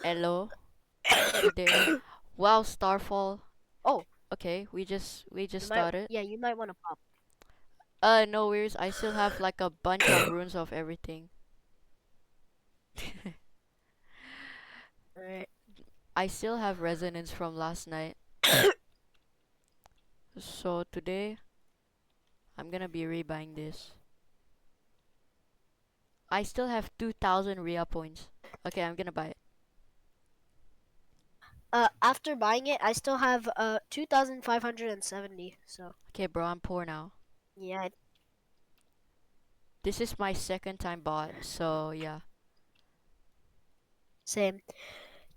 Hello, you there? Wow, Starfall. Oh, Okay, we just you might. started. Yeah, you might want to pop. No worries. I still have like a bunch of runes of everything. All right. I still have resonance from last night. So today I'm gonna be rebuying this. I still have 2,000 Ria points. Okay, I'm gonna buy it. After buying it, I still have 2,570. So Okay, bro, I'm poor now. yeah, This is my second time bought, so yeah. same.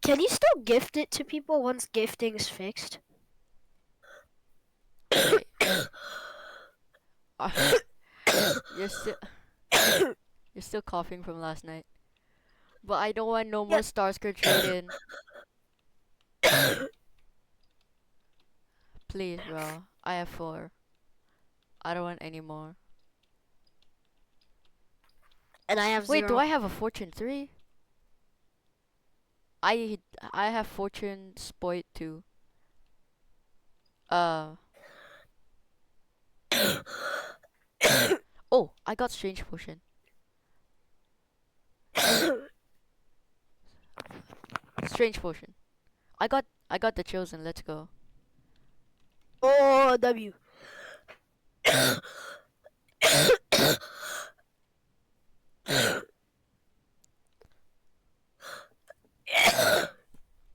Can you still gift it to people once gifting's fixed? Wait, uh, you're still you're still coughing from last night. But I don't want no Yeah. more Starscream trade-in. Please, bro. I have 4. I don't want any more. And I have Wait, do 0. I have a Fortune 3? I I have Fortune Spoit too. Uh oh, I got Strange Potion. Strange Potion. I got the Chosen. Let's go. Oh, W.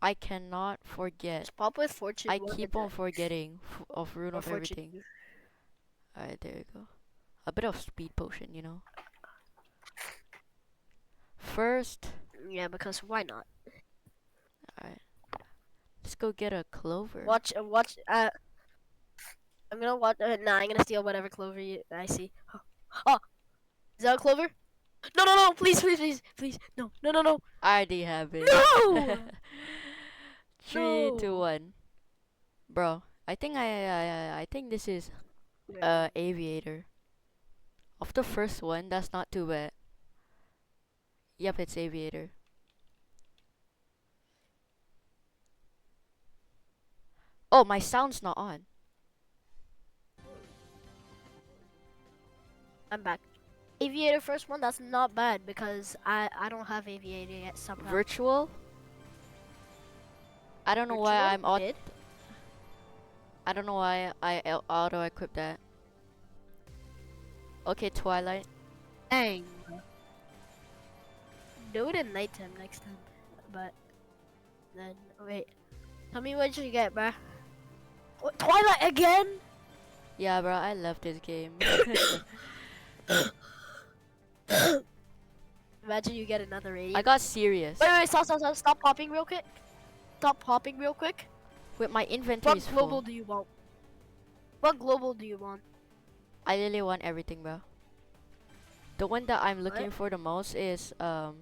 I cannot forget. Just pop with Fortune I 1 and keep on forgetting of Rune or of Fortune Everything. 2. Alright, there you go. A bit of Speed Potion, you know. First, Yeah, because why not? alright, let's go get a Clover. Watch. I'm gonna watch. Nah, I'm gonna steal whatever clover I see. Oh, is that a clover? No, no, no! Please, please, please, please! No, no, no, no! I already have it. No! 3, 2, No! 1. Bro, I think this is Yeah. Aviator. Of the first one, that's not too bad. Yep, it's Aviator. Oh, my sound's not on. I'm back. Aviator first one. That's not bad because I don't have aviator yet somehow. Virtual? I don't know why Virtual I'm auto. mid. I don't know why I auto equip that. Okay, Twilight. Dang. Do it in nighttime next time. But then wait. Tell me what you get, bruh. What, Twilight again? Yeah, bro, I love this game. Imagine you get another I radiant. got serious. Wait, stop popping real quick. Stop popping real quick. Wait, my inventory What is global full. do you want? What global do you want? I really want everything, bro. The one that I'm looking What? for the most is what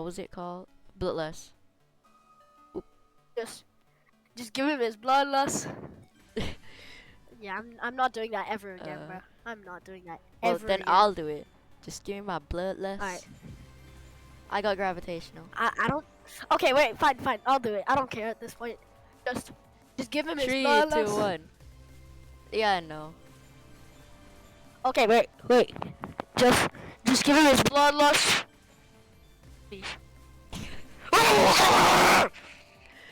was it called? Bloodless. Just, just give him his bloodlust. Yeah, I'm not doing that ever again, uh, bro. I'm not doing that well ever then again. I'll do it. Just give me my bloodless. Alright, I got gravitational. I don't. Okay, wait, fine. I'll do it. I don't care at this point. Just, just give him his 3, 2, bloodlust. 1. Yeah, I know. Okay, wait. Just, just give him his bloodlust. Please.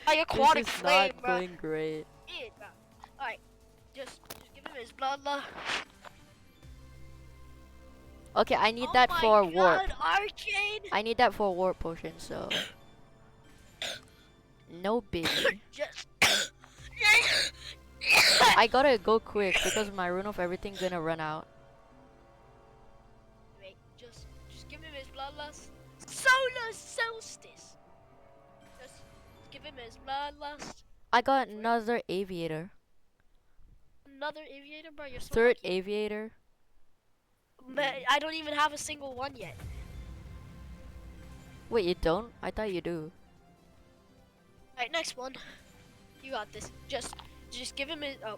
Like aquatic This is flame, not bro. going great. Yeah, bro. Alright, just give him his bloodlust. Okay, I need Oh that my for warp. god, Arcane! I need that for warp potion, so no biggie. Just. I gotta go quick because my rune of everything gonna run out. Wait, just give him his bloodlust. Solar solstice. Just give him his bloodlust. I got another aviator. Another aviator, bro. You're so Third lucky. aviator. But I don't even have a single one yet. Wait, you don't? I thought you do. Alright, next one. You got this. Just give him his. Oh,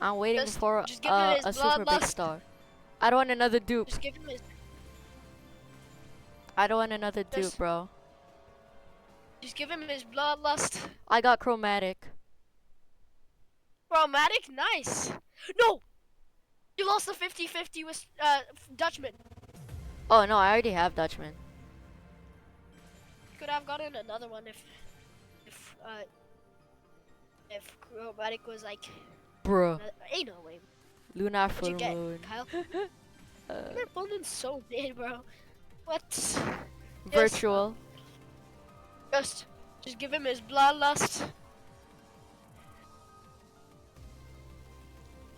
I'm waiting for just give him his a super big bloodlust. star. I don't want another dupe. Just give him his. I don't want another dupe, Just, bro. Just give him his bloodlust. I got chromatic. Chromatic, nice. No, you lost the 50-50 with Dutchman. Oh no, I already have Dutchman. Could have gotten another one if chromatic was like. Bro. Ain't no way. Lunar What'd full you get, moon. Kyle? Uh, Your opponent's so big, bro. What? virtual. Just give him his bloodlust.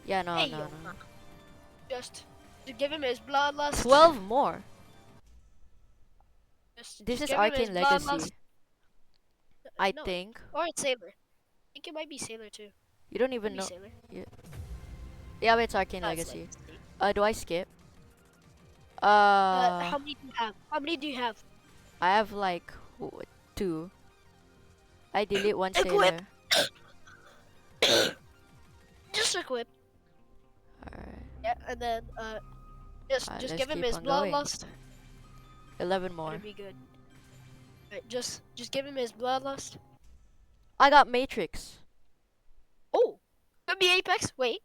Yeah, no, Hey, no, yo, no. Just give him his bloodlust. 12 more. Just This is give him his Arcane Legacy. bloodlust. I No, think. or it's Sailor. I think it might be Sailor too. You don't even Maybe know. Sailor. Yeah, but it's Arcane That's Legacy. like, Do I skip? how many do you have? How many do you have? I have like 2. I delete one Equip. sailor. Just equip. Alright. Yeah, and then just let's give him keep his on going. bloodlust. 11 more. That'd be good. Alright, just give him his bloodlust. I got Matrix. Oh, could be Apex. Wait,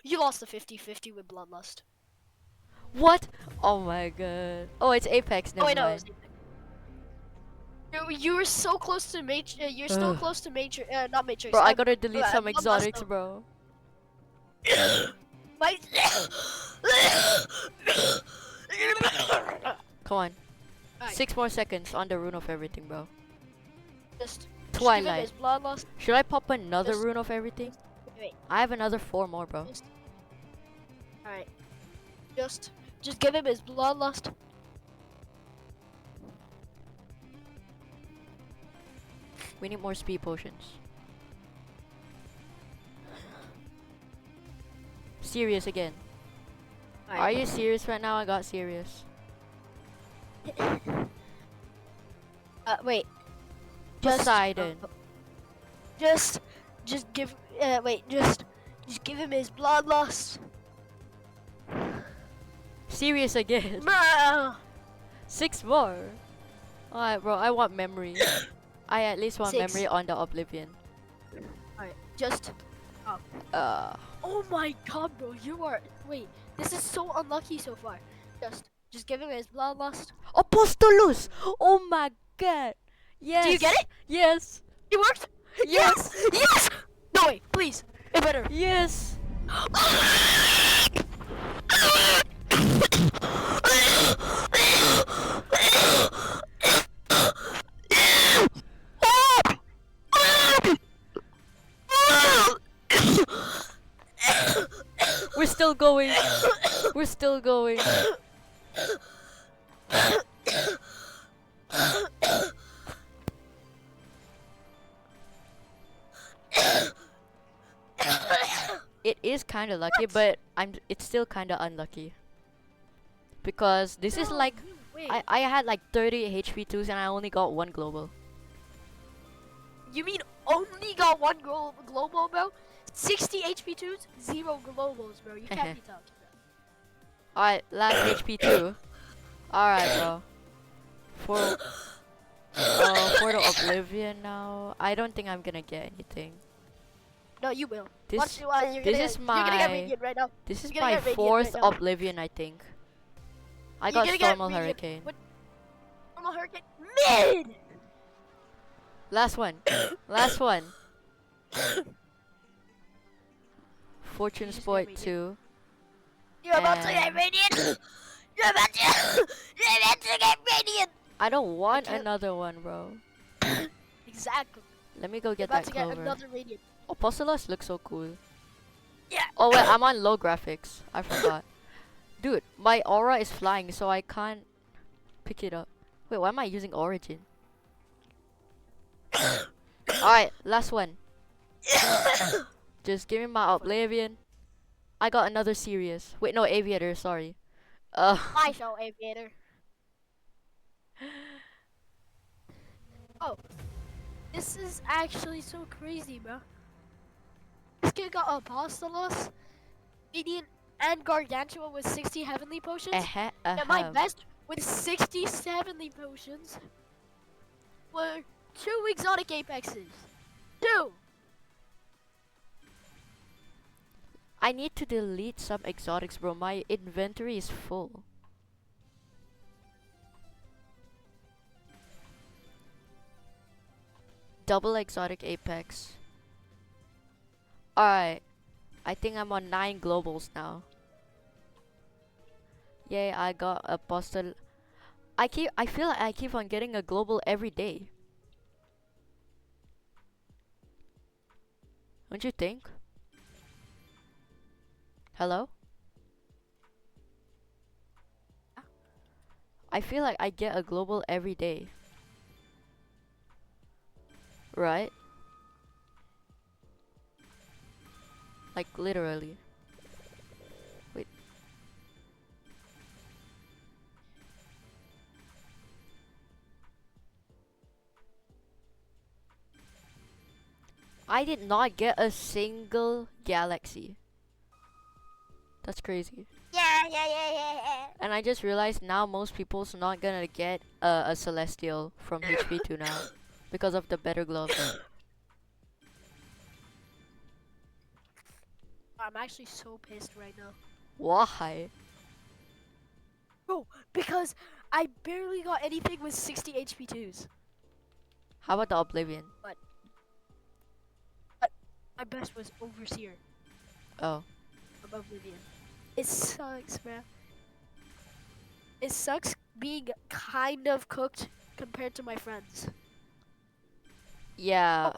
you lost the 50-50 with bloodlust. What? Oh my god. Oh, it's Apex. Oh Never wait, no, it mind. was Apex. You were so close to You're still Ugh. close to Matrix. Not Matrix. Bro, I gotta delete some Bloodlust, exotics, though. bro. My. Come on. Alright. 6 more seconds on the rune of everything, bro. Just give him Twilight. his bloodlust. Should I pop another Just- rune of everything? Wait. I have another 4 more, bro. Alright. Just give him his bloodlust. We need more speed potions. Serious again. Are you serious right now? I got serious. Wait. Poseidon. Just give. Wait. Just give him his bloodlust. Serious again. Bruh. 6 more. Alright, bro. I want memory. I at least want 6. memory on the Oblivion. Alright. Just. Oh my god, bro. You are. Wait. This is so unlucky so far. Just give him his bloodlust. Apostolus! Oh my god! Yes! Do you get it? Yes! It worked. Yes! Yes. No way. Please. It better. Yes! We're still going. We're still going. It is kind of lucky, but it's still kind of unlucky. Because this is like Wait. I had like 30 HP2s and I only got 1 global. You mean only got 1 global, bro? 60 HP2s, 0 globals, bro. You can't be talking about. Alright, last HP2. Alright, bro. For the Oblivion now, I don't think I'm gonna get anything. No, you will. This Watch, you're this gonna, is you're gonna get my radiant right now. this is You're gonna my get radiant 4th right now. Oblivion, I think. I You're got gonna get Stormal radiant. Hurricane. What? Normal hurricane. Mid. Last one. Last one. Fortune You just Sport get 2. You're about to get And- radiant. You're about to. You're about to get radiant. I don't want can't- another one, bro. Exactly. Let me go You're get about that to get clover. another radiant. Apostolos looks so cool. Yeah. Oh wait, I'm on low graphics. I forgot. Dude, my aura is flying, so I can't pick it up. Wait, why am I using Origin? Alright, last one. Just give me my Oblivion. I got another Sirius. Wait, no, Aviator, sorry. My show, aviator. Oh, this is actually so crazy, bro. This kid got Apostolos, Radiant, and Gargantua with 60 heavenly potions. And my best with 60 heavenly potions. were 2 exotic apexes. 2. I need to delete some exotics, bro. My inventory is full. Double exotic apex. Alright. I think I'm on 9 globals now. Yay, I got a postal. I feel like I keep on getting a global every day. Don't you think? Hello? I feel like I get a global every day. Right? Like literally. Wait. I did not get a single galaxy. That's crazy. Yeah. And I just realized now most people's not gonna get a celestial from HP2 now because of the better gloves. I'm actually so pissed right now. Why? Bro, because I barely got anything with 60 HP2s. How about the Oblivion? But my best was Overseer Oh. from Oblivion. It sucks, man. It sucks being kind of cooked compared to my friends. Yeah,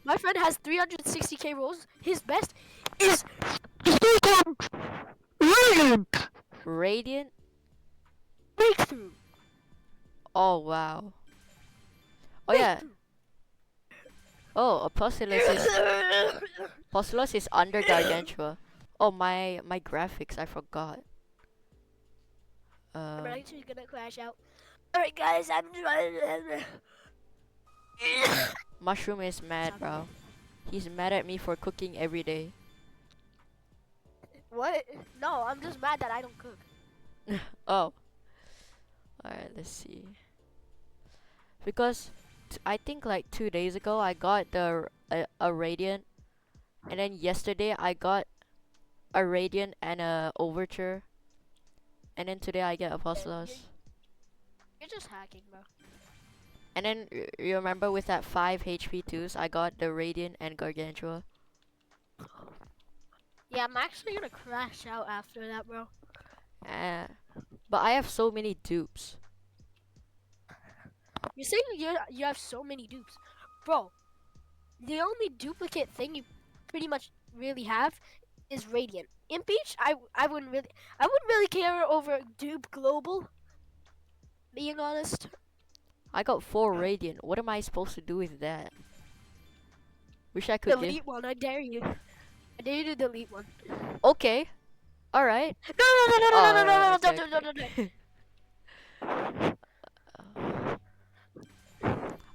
My friend has 360k rolls. His best is Radiant? breakthrough. Oh wow. Oh yeah. Oh, Apostolos is under Gargantua. Oh my graphics, I forgot. I'm actually gonna crash out. Alright guys, I'm trying. Mushroom is mad, bro. He's mad at me for cooking every day. What? No, I'm just mad that I don't cook. Oh. Alright, let's see. Because I think like 2 days ago I got a radiant, and then yesterday I got a radiant and a overture, and then today I get Apostolos. You're just hacking, bro. And then you remember with that 5 HP2s I got the radiant and Gargantua. Yeah, I'm actually gonna crash out after that, bro. But I have so many dupes. You're saying you have so many dupes, bro. The only duplicate thing you pretty much really have is Radiant. Impeach, I wouldn't really care over dupe global. Being honest. I got 4 radiant. What am I supposed to do with that? Wish I could give. Delete one, I dare you. I dare you to delete one. Okay. All right. No, Okay, don't. okay.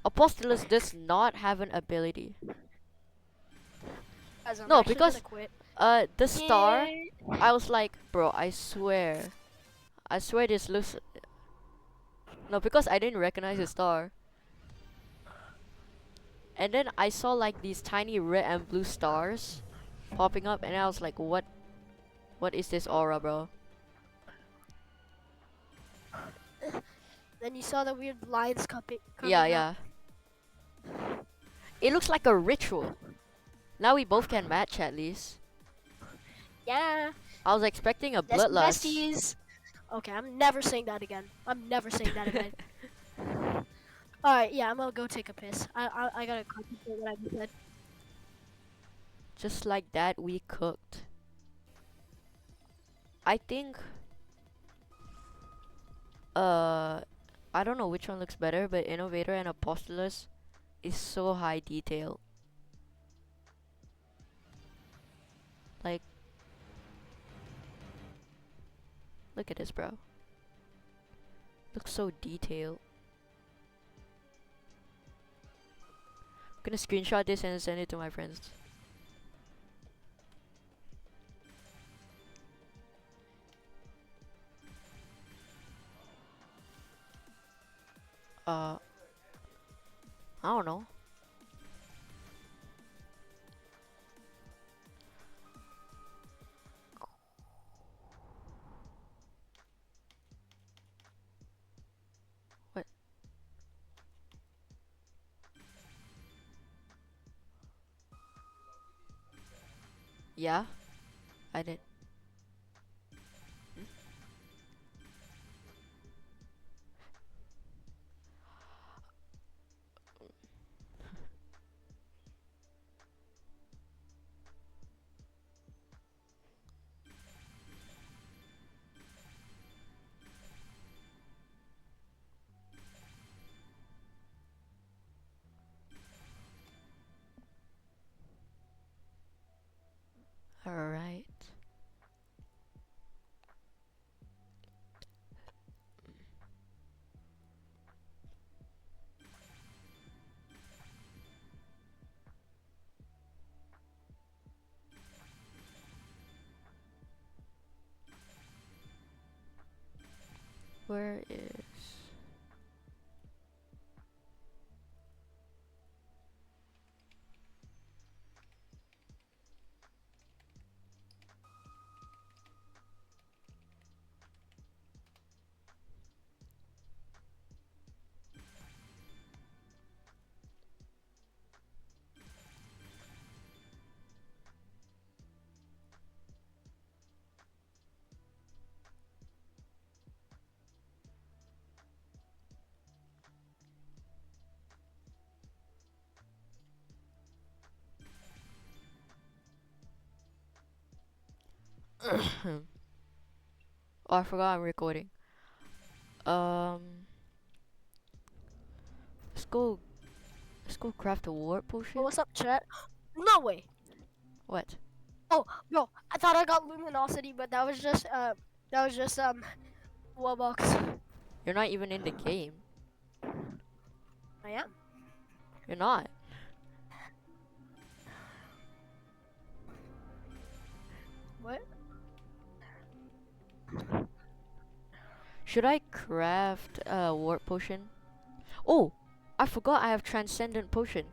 Apostolos does not have an ability. Guys, I'm No, actually because gonna quit. the star, I was like, bro, I swear this looks. No, because I didn't recognize the star. And then I saw like these tiny red and blue stars popping up, and I was like, what is this aura, bro? Then you saw the weird lines coming Yeah, up. yeah. It looks like a ritual. Now we both can match at least. Yeah. I was expecting a That's bloodlust. besties. Okay, I'm never saying that again. I'm never saying that again. Alright, yeah, I'm gonna go take a piss. I gotta concentrate what I just said. Just like that, we cooked. I think I don't know which one looks better, but Innovator and Apostolos is so high detail. Like, look at this, bro. Looks so detailed. I'm gonna screenshot this and send it to my friends. I don't know. What? Yeah, I did. Alright. Where is... Oh, I forgot I'm recording. Um, let's go. Let's go craft a warp potion. Oh, what's up, chat? No way. What? Oh, bro, I thought I got luminosity, but that was just Wobbox. You're not even in the game. I am. You're not. What? Should I craft a warp potion? Oh, I forgot I have transcendent potion.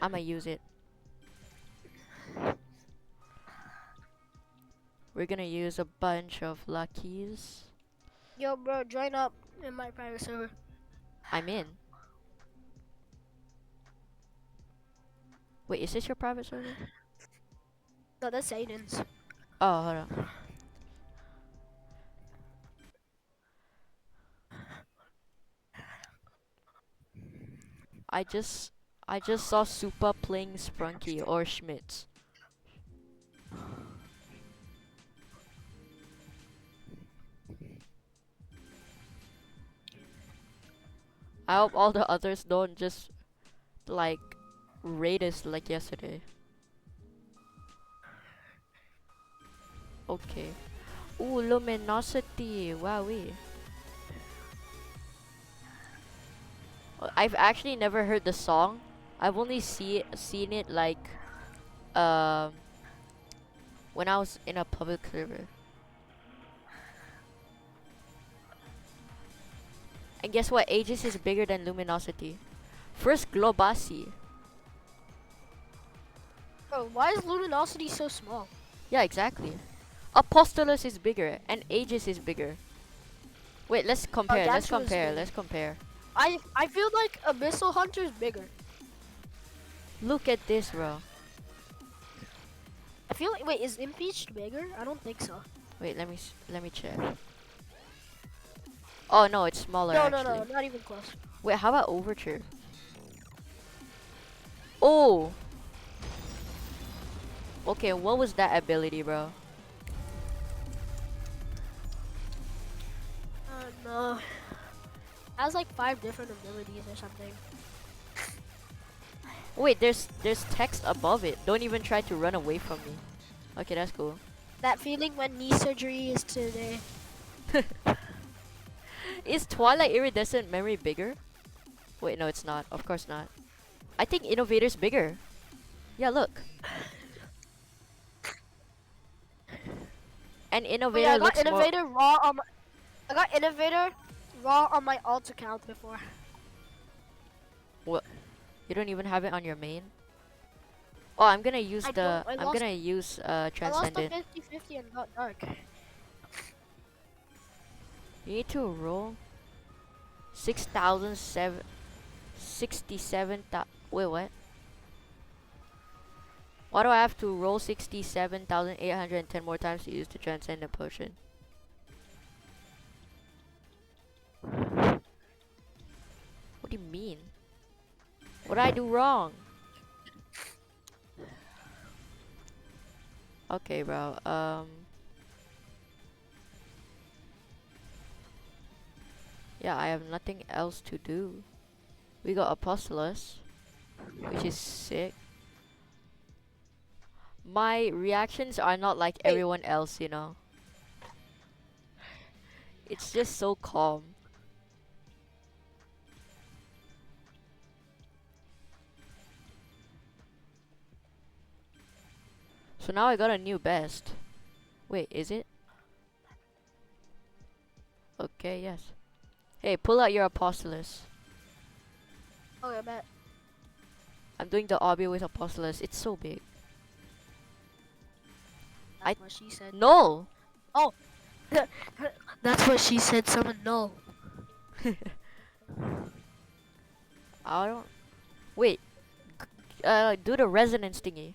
I might use it. We're gonna use a bunch of luckies. Yo, bro, join up in my private server. I'm in. Wait, is this your private server? No, that's Aiden's. Oh, hold on. I just saw Supa playing Sprunky or Schmitz. I hope all the others don't just like raid us like yesterday. Okay. Ooh, luminosity. Wowee. I've actually never heard the song. I've only seen it like um when I was in a public server. And guess what? Aegis is bigger than luminosity. First Globasi. Bro, why is luminosity so small? Yeah, exactly. Apostolus is bigger and Aegis is bigger. Wait, let's compare. Let's Gargantua is compare. bigger. Let's compare. I feel like Abyssal Hunter is bigger. Look at this, bro. I feel like wait, is Impeached bigger? I don't think so. Wait, let me check. Oh no, it's smaller No, actually. no, no, not even close. Wait, how about Overture? Oh. Okay, what was that ability, bro? No. Has like 5 different abilities or something. Wait, there's text above it. Don't even try to run away from me. Okay, that's cool. That feeling when knee surgery is today. Is Twilight Iridescent Memory bigger? Wait, no, it's not. Of course not. I think Innovator's bigger. Yeah, look. And Innovator Yeah, I got looks more... Innovator raw on my. I got Innovator raw on my alt account before. What? You don't even have it on your main? Oh, I'm gonna use I don't. I'm gonna use I lost the Transcendent. 50-50 and got dark. You need to roll 6,007 67. Wait, what? Why do I have to roll 67,810 more times to use the Transcendent Potion? What do you mean? What did I do wrong? Okay, bro. Yeah, I have nothing else to do. We got Apostolos, which is sick. My reactions are not like Wait, everyone else, you know. It's just so calm. So now I got a new best. Wait, is it? Okay, yes. Hey, pull out your Apostolos. okay, bet. I'm doing the obby with Apostolos. It's so big. That's what she said. No! Oh, that's what she said. Someone no. I don't. Wait. Do the resonance thingy.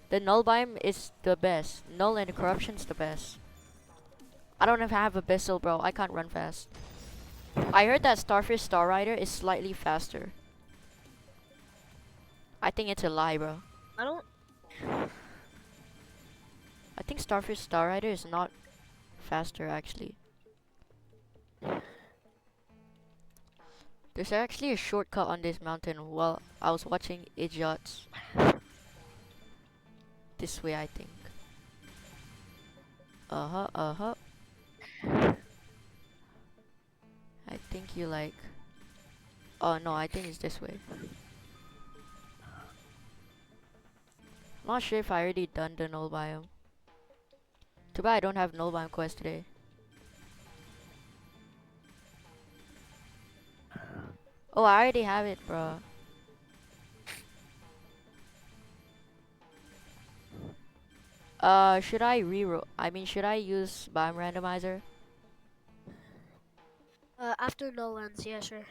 The null biome is the best. Null and corruption's the best. I don't have abyssal, bro. I can't run fast. I heard that Starfish Star Rider is slightly faster. I think it's a lie, bro. I don't. I think Starfish Star Rider is not faster, actually. There's actually a shortcut on this mountain while I was watching Idiots. This way, I think. Uh-huh, uh-huh. I think you like... Oh, no, I think it's this way. I'm not sure if I already done the null biome. Too bad I don't have null biome quest today. Oh, I already have it, bro. Should I reroll? I mean, should I use biome randomizer? After no lens, yeah, sure.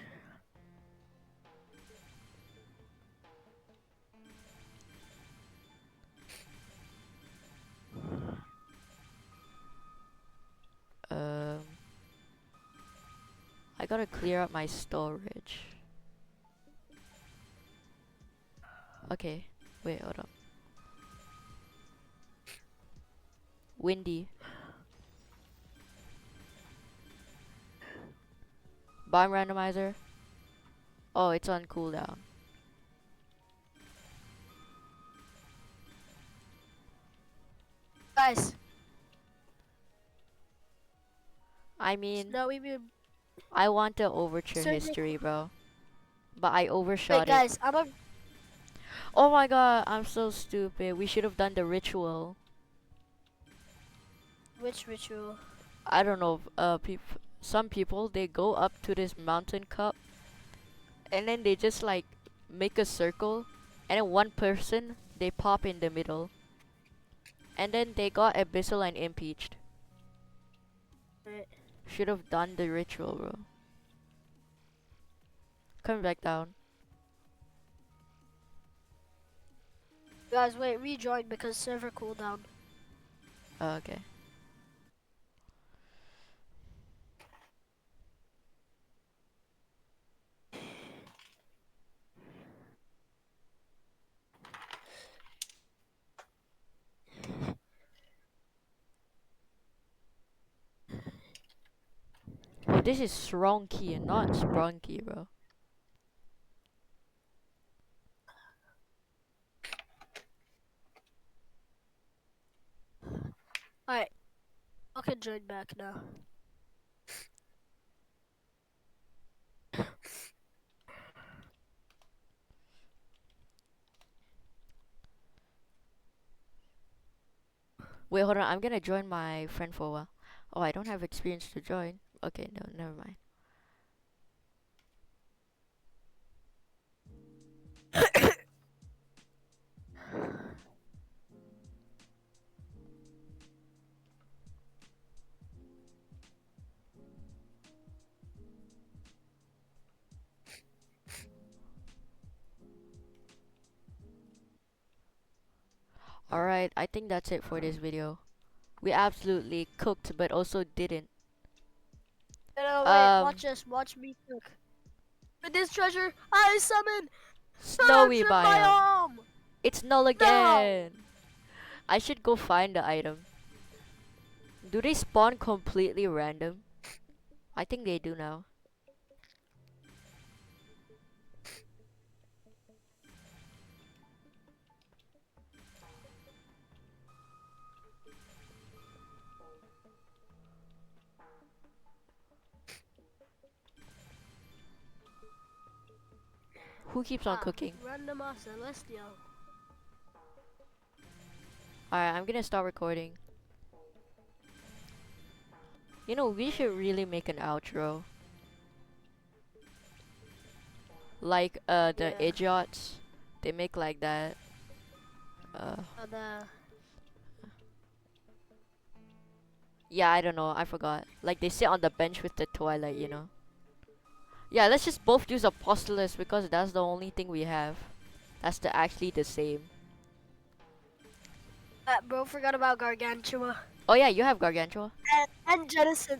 Um, I gotta clear up my storage. Okay, wait, hold up. Windy. Biome randomizer. Oh, it's on cooldown. Guys, I mean, snowy moon. I want the overture Sir, history, bro. But I wait, overshot it. guys, I'm a. Oh my god, I'm so stupid. We should have done the ritual. Which ritual? I don't know. Some people they go up to this mountain cup, and then they just like make a circle, and then one person they pop in the middle, and then they got abyssal and impeached. Right. Should have done the ritual, bro. Come back down. Guys, wait, rejoin because server cooldown. Okay. Oh, this is strong key and not sprung key, bro. Alright, I can join back now. Wait, hold on. I'm gonna join my friend for a while. Oh, I don't have experience to join. Okay, no, never mind. Alright, I think that's it for this video. We absolutely cooked, but also didn't. No, wait, Um, watch this. Watch me cook. With this treasure, I summon Snowy Virgin biome. Biome! It's null No! again. I should go find the item. Do they spawn completely random? I think they do now. Who keeps on cooking? Random Celestial. Alright, I'm gonna start recording. You know, we should really make an outro. Like, the Yeah. idiots. They make like that. The Yeah, I don't know, I forgot. Like, they sit on the bench with the twilight, you know? Yeah, let's just both use Apostolos because that's the only thing we have. That's actually the same. bro forgot about Gargantua. Oh yeah, you have Gargantua. And Genesis.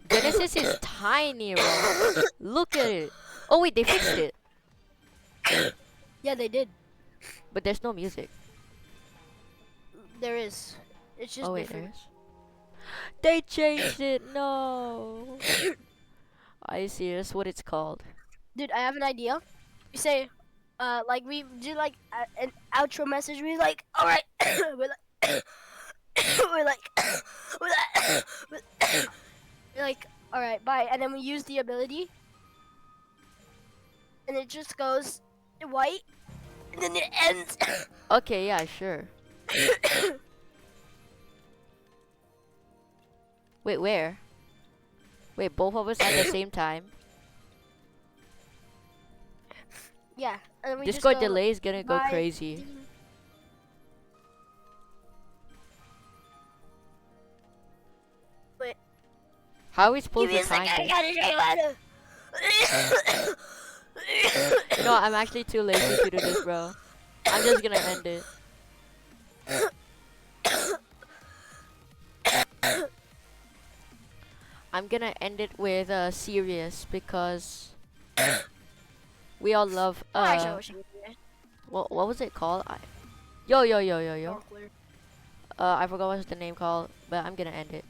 Genesis is tiny, bro. Look at it. Oh wait, they fixed it. Yeah, they did. But there's no music. There is. It's just Oh wait, different. there is. They changed it. No. I see. That's what it's called. Dude, I have an idea. We say, like we do like an outro message. We like, all right, we're like, we're like, we're like, we're like, all right, bye, and then we use the ability, and it just goes white, and then it ends. Okay, yeah, sure. Wait, where? Wait, both of us at the same time? Yeah, and then we Discord just go, delay is gonna go bye. crazy. Wait. How are we supposed Give me to a second, time I this? gotta drink water. No, I'm actually too lazy to do this, bro. I'm just gonna end it. I'm gonna end it with serious because we all love what was it called? Yo. Yo. I forgot what's the name called, but I'm gonna end it.